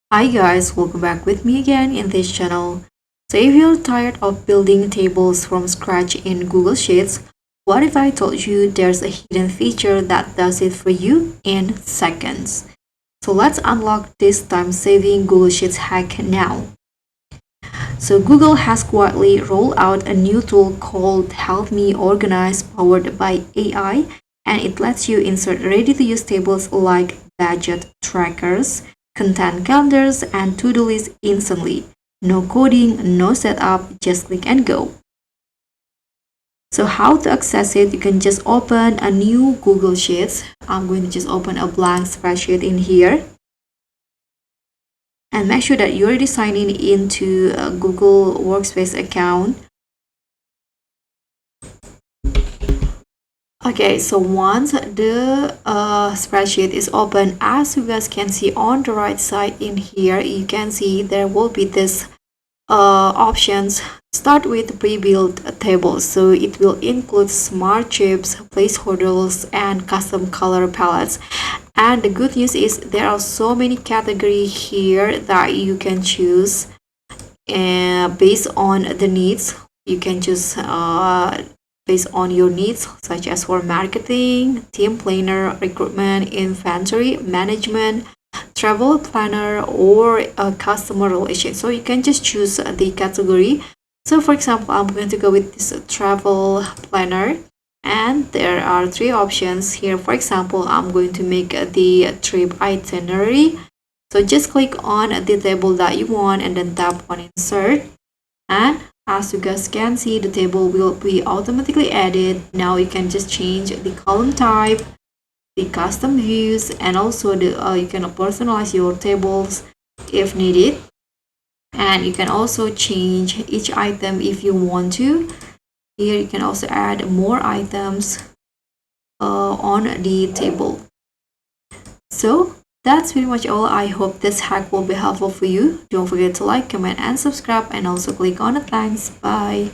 Hi guys, welcome back with me again in this channel. So if you're tired of building tables from scratch in Google Sheets, what if I told you there's a hidden feature that does it for you in seconds? So let's unlock this time-saving Google Sheets hack now. So Google has quietly rolled out a new tool called Help Me Organize powered by AI, and it lets you insert ready-to-use tables like budget trackers, content calendars, and to-do lists instantly. No coding, no setup, just click and go. So how to access it? You can just open a new Google Sheets. I'm going to just open a blank spreadsheet in here. And make sure that you're already signing into a Google Workspace account. Okay, so once the spreadsheet is open, as you guys can see on the right side in here, you can see there will be this options. Start with pre-built tables, so it will include smart chips, placeholders, and custom color palettes. And the good news is there are so many categories here that you can choose based on the needs. You can choose based on your needs, such as for marketing, team planner, recruitment, inventory management, travel planner, or a customer relation. So you can just choose the category. So for example, I'm going to go with this travel planner, and there are three options here. For example, I'm going to make the trip itinerary. So just click on the table that you want and then tap on insert, and as you guys can see, the table will be automatically added. Now you can just change the column type, the custom views, and also you can personalize your tables if needed. And you can also change each item if you want to. Here you can also add more items on the table. So that's pretty much all. I hope this hack will be helpful for you. Don't forget to like, comment, and subscribe, and also click on the thanks. Bye.